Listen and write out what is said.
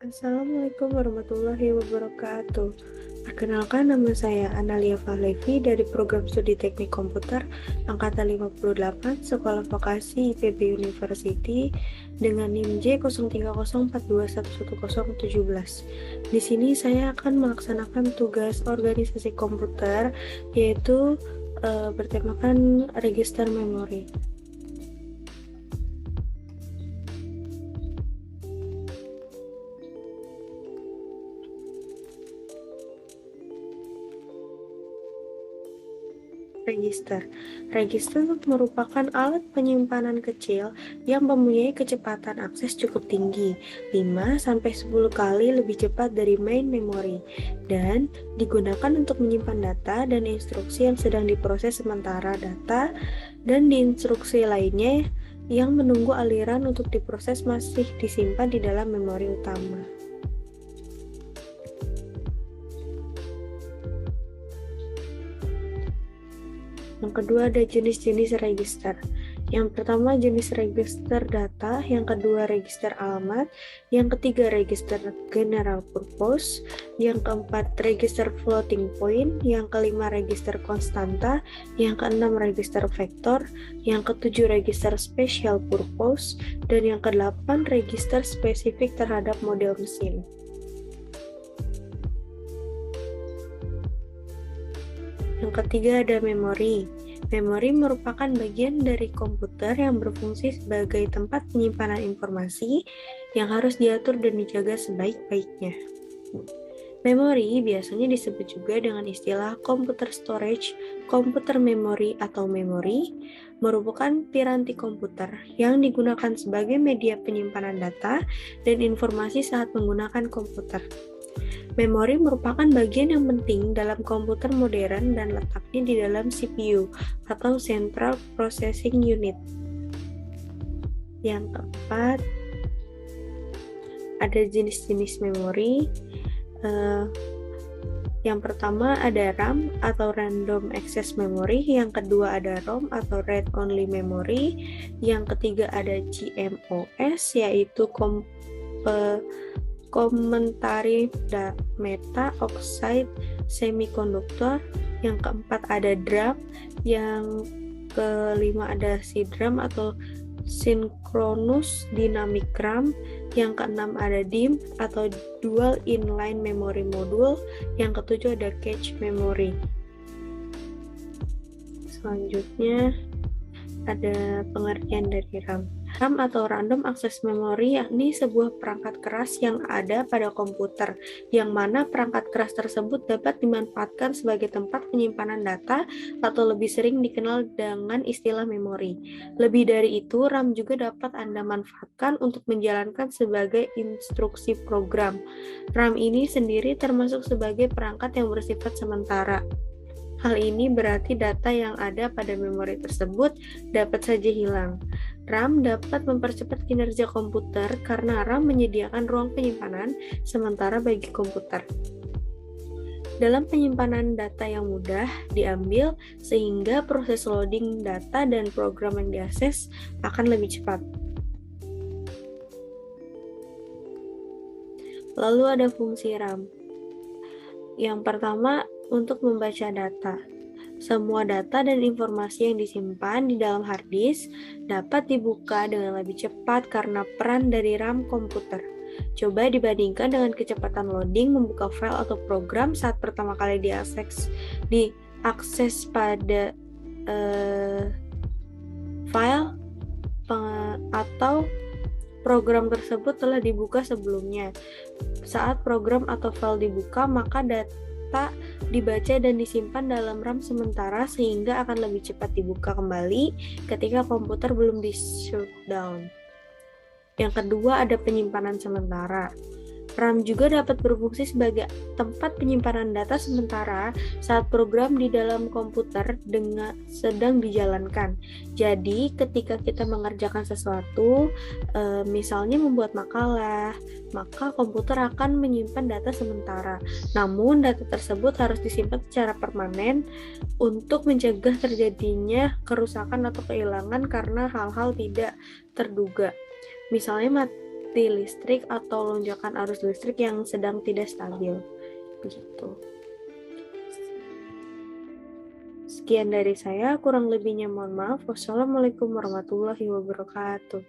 Assalamualaikum warahmatullahi wabarakatuh. Perkenalkan, nama saya Analia Fahlevi dari Program Studi Teknik Komputer Angkatan 58 Sekolah Vokasi IPB University dengan NIM J0304211017. Di sini saya akan melaksanakan tugas organisasi komputer, yaitu bertemakan register memori. Register merupakan alat penyimpanan kecil yang mempunyai kecepatan akses cukup tinggi, 5-10 kali lebih cepat dari main memory, dan digunakan untuk menyimpan data dan instruksi yang sedang diproses sementara data dan di instruksi lainnya yang menunggu aliran untuk diproses masih disimpan di dalam memori utama. Yang kedua ada jenis-jenis register. Yang pertama jenis register data, yang kedua register alamat, yang ketiga register general purpose, yang keempat register floating point, yang kelima register konstanta, yang keenam register vektor, yang ketujuh register special purpose, dan yang kedelapan register spesifik terhadap model mesin. Yang ketiga ada memori. Memori merupakan bagian dari komputer yang berfungsi sebagai tempat penyimpanan informasi yang harus diatur dan dijaga sebaik-baiknya. Memori biasanya disebut juga dengan istilah computer storage, komputer memory atau memori, merupakan piranti komputer yang digunakan sebagai media penyimpanan data dan informasi saat menggunakan komputer. Memori merupakan bagian yang penting dalam komputer modern dan letaknya di dalam CPU atau Central Processing Unit. Yang keempat, ada jenis-jenis memori. Yang pertama ada RAM atau Random Access Memory, yang kedua ada ROM atau Read Only Memory, yang ketiga ada CMOS yaitu Complementary Meta Oxide Semiconductor, yang keempat ada DRAM, yang kelima ada SDRAM atau Synchronous Dynamic RAM, yang keenam ada DIMM atau Dual Inline Memory Module, yang ketujuh ada Cache Memory. Selanjutnya ada pengertian dari RAM. RAM atau Random Access Memory yakni sebuah perangkat keras yang ada pada komputer, yang mana perangkat keras tersebut dapat dimanfaatkan sebagai tempat penyimpanan data atau lebih sering dikenal dengan istilah memori. Lebih dari itu, RAM juga dapat Anda manfaatkan untuk menjalankan sebagai instruksi program. RAM ini sendiri termasuk sebagai perangkat yang bersifat sementara. Hal ini berarti data yang ada pada memori tersebut dapat saja hilang. RAM dapat mempercepat kinerja komputer karena RAM menyediakan ruang penyimpanan sementara bagi komputer. Dalam penyimpanan data yang mudah diambil sehingga proses loading data dan program yang diakses akan lebih cepat. Lalu ada fungsi RAM. Yang pertama, untuk membaca data. Semua data dan informasi yang disimpan di dalam hard disk dapat dibuka dengan lebih cepat karena peran dari RAM komputer. Coba dibandingkan dengan kecepatan loading membuka file atau program saat pertama kali diakses pada file atau program tersebut telah dibuka sebelumnya. Saat program atau file dibuka, maka data dibaca dan disimpan dalam RAM sementara sehingga akan lebih cepat dibuka kembali ketika komputer belum di-shutdown. Yang kedua ada penyimpanan sementara. RAM juga dapat berfungsi sebagai tempat penyimpanan data sementara saat program di dalam komputer sedang dijalankan. Jadi, ketika kita mengerjakan sesuatu, misalnya membuat makalah, maka komputer akan menyimpan data sementara. Namun, data tersebut harus disimpan secara permanen untuk mencegah terjadinya kerusakan atau kehilangan karena hal-hal tidak terduga. Misalnya mati listrik atau lonjakan arus listrik yang sedang tidak stabil. Begitu. Sekian dari saya, kurang lebihnya mohon maaf. Wassalamualaikum warahmatullahi wabarakatuh.